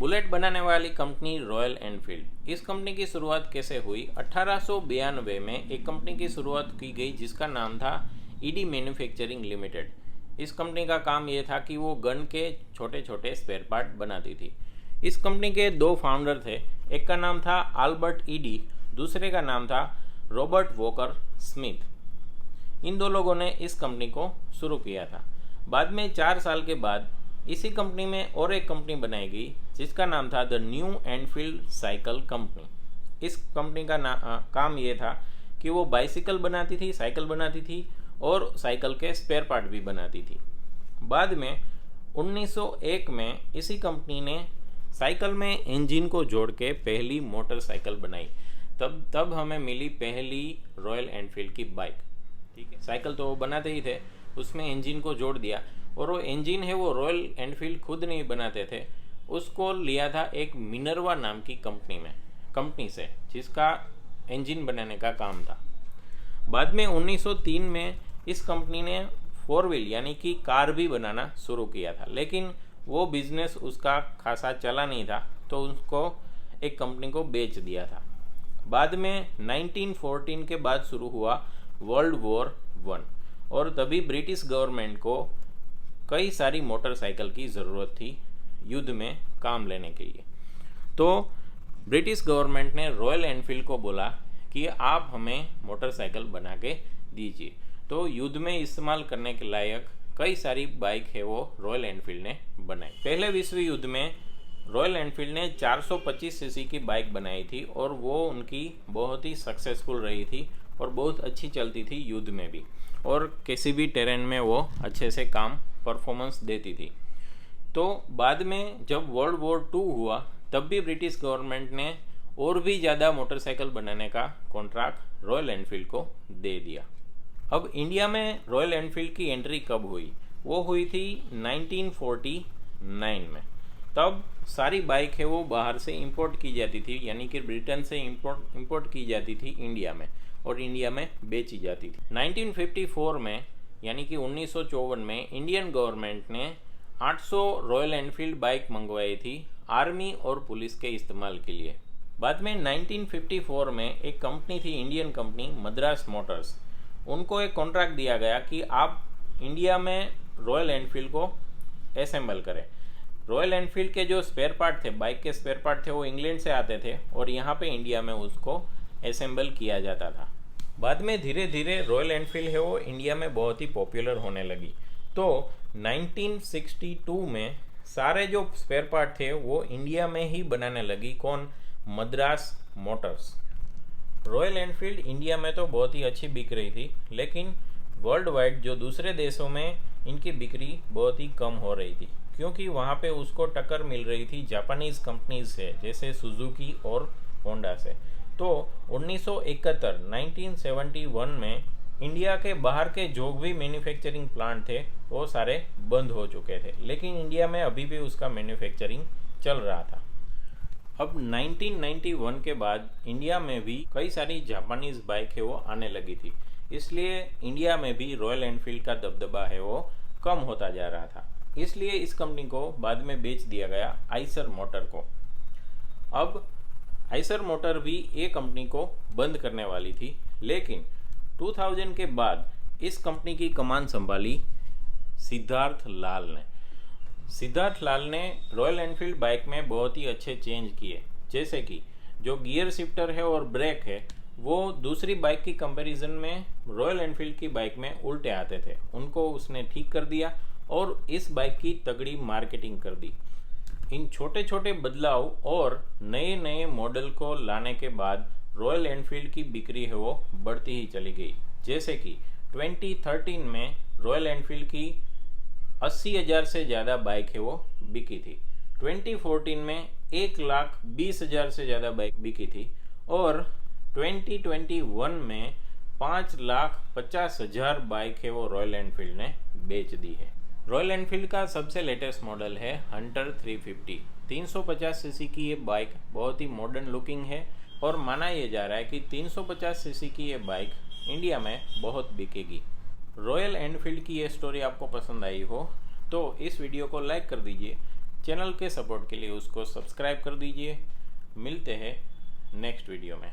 Bullet बनाने वाली company royal Enfield. इस कंपनी की शुरुआत कैसे हुई? 1892 में एक कंपनी की शुरुआत की गई जिसका नाम था ईडी मैन्युफैक्चरिंग लिमिटेड। इस कंपनी का काम ये था कि वो गन के छोटे छोटे स्पेयर पार्ट बनाती थी। इस कंपनी के दो फाउंडर थे, एक का नाम था आल्बर्ट ईडी, दूसरे का नाम था रॉबर्ट वॉकर स्मिथ। इन दो लोगों ने इस कंपनी को शुरू किया था। बाद में 4 साल के बाद इसी कंपनी में और एक कंपनी बनाई गई जिसका नाम था the new Enfield cycle company. इस कंपनी का काम ये था कि वो बाइसिकल बनाती थी, साइकिल बनाती थी और साइकिल के स्पेयर पार्ट भी बनाती थी। बाद में 1901 में इसी कंपनी ने साइकिल में इंजन को जोड़ के पहली मोटरसाइकिल बनाई। तब हमें मिली पहली रॉयल एनफील्ड की बाइक। ठीक है, साइकिल तो वो बनाते ही थे, उसमें इंजन को जोड़ दिया और वो इंजन है वो रॉयल एनफील्ड खुद नहीं बनाते थे, उसको लिया था एक मिनर्वा नाम की कंपनी से जिसका इंजन बनाने का काम था। बाद में 1903 में इस कंपनी ने 4 व्हील यानी कि कार भी बनाना शुरू किया था, लेकिन वो बिजनेस उसका खासा चला नहीं था तो उसको एक कंपनी को बेच दिया था। बाद में 1914 के बाद शुरू हुआ वर्ल्ड वॉर 1 और तभी ब्रिटिश गवर्नमेंट को कई सारी मोटरसाइकिल की ज़रूरत थी युद्ध में काम लेने के लिए। तो ब्रिटिश गवर्नमेंट ने रॉयल एनफील्ड को बोला कि आप हमें मोटरसाइकिल बना के दीजिए। तो युद्ध में इस्तेमाल करने के लायक कई सारी बाइक है वो रॉयल एनफील्ड ने बनाई। पहले विश्व युद्ध में रॉयल एनफील्ड ने 425 सीसी की बाइक बनाई थी और वो उनकी बहुत ही सक्सेसफुल रही थी और बहुत अच्छी चलती थी युद्ध में भी, और किसी भी टेरेन में वो अच्छे से काम परफॉर्मेंस देती थी। तो बाद में जब वर्ल्ड वॉर 2 हुआ तब भी ब्रिटिश गवर्नमेंट ने और भी ज़्यादा मोटरसाइकिल बनाने का कॉन्ट्रैक्ट रॉयल एनफील्ड को दे दिया। अब इंडिया में रॉयल एनफील्ड की एंट्री कब हुई? वो हुई थी 1949 में। तब सारी बाइक है वो बाहर से इंपोर्ट की जाती थी, यानी कि ब्रिटेन से इंपोर्ट की जाती थी इंडिया में और इंडिया में बेची जाती थी। 1954 में यानी कि 1954 में इंडियन गवर्नमेंट ने 800 रॉयल एनफील्ड बाइक मंगवाई थी आर्मी और पुलिस के इस्तेमाल के लिए। बाद में 1954 में एक कंपनी थी, इंडियन कंपनी मद्रास मोटर्स, उनको एक कॉन्ट्रैक्ट दिया गया कि आप इंडिया में रॉयल एनफील्ड को असेंबल करें। रॉयल एनफील्ड के जो स्पेयर पार्ट थे, बाइक के स्पेयर पार्ट थे, वो इंग्लैंड से आते थे और यहाँ पे इंडिया में उसको असेंबल किया जाता था। बाद में धीरे धीरे रॉयल एनफील्ड है वो इंडिया में बहुत ही पॉपुलर होने लगी। तो 1962 में सारे जो स्पेयर पार्ट थे वो इंडिया में ही बनाने लगी। कौन? Madras Motors. Royal Enfield India में तो बहुत ही अच्छी बिक रही थी, लेकिन वर्ल्ड वाइड जो दूसरे देशों में इनकी बिक्री बहुत ही कम हो रही थी, क्योंकि वहाँ पे उसको टक्कर मिल रही थी जापानीज कंपनीज से, जैसे सुजुकी और होंडा से। तो 1971 में इंडिया के बाहर के जो भी मैन्युफैक्चरिंग प्लांट थे वो सारे बंद हो चुके थे, लेकिन इंडिया में अभी भी उसका मैन्युफैक्चरिंग चल रहा था। अब 1991 के बाद इंडिया में भी कई सारी जापानीज बाइक है वो आने लगी थी, इसलिए इंडिया में भी रॉयल एनफील्ड का दबदबा है वो कम होता जा रहा था। इसलिए इस कंपनी को बाद में बेच दिया गया आइसर मोटर को। अब आइसर मोटर भी एक कंपनी को बंद करने वाली थी, लेकिन 2000 के बाद इस कंपनी की कमान संभाली सिद्धार्थ लाल ने। सिद्धार्थ लाल ने रॉयल एनफील्ड बाइक में बहुत ही अच्छे चेंज किए, जैसे कि जो गियर शिफ्टर है और ब्रेक है वो दूसरी बाइक की कंपैरिजन में रॉयल एनफील्ड की बाइक में उल्टे आते थे, उनको उसने ठीक कर दिया और इस बाइक की तगड़ी मार्केटिंग कर दी। इन छोटे छोटे बदलाव और नए नए मॉडल को लाने के बाद रॉयल एनफील्ड की बिक्री है वो बढ़ती ही चली गई। जैसे कि 2013 में रॉयल एनफील्ड की 80,000 से ज़्यादा बाइक है वो बिकी थी। 2014 में 1,20,000 से ज़्यादा बाइक बिकी थी और 2021 में 5,50,000 बाइक है वो रॉयल एनफील्ड ने बेच दी है। रॉयल एनफील्ड का सबसे लेटेस्ट मॉडल है हंटर 350। 350 सीसी की ये बाइक बहुत ही मॉडर्न लुकिंग है और माना यह जा रहा है कि 350 सीसी की ये बाइक इंडिया में बहुत बिकेगी। रॉयल एनफील्ड की ये स्टोरी आपको पसंद आई हो तो इस वीडियो को लाइक कर दीजिए, चैनल के सपोर्ट के लिए उसको सब्सक्राइब कर दीजिए। मिलते हैं नेक्स्ट वीडियो में।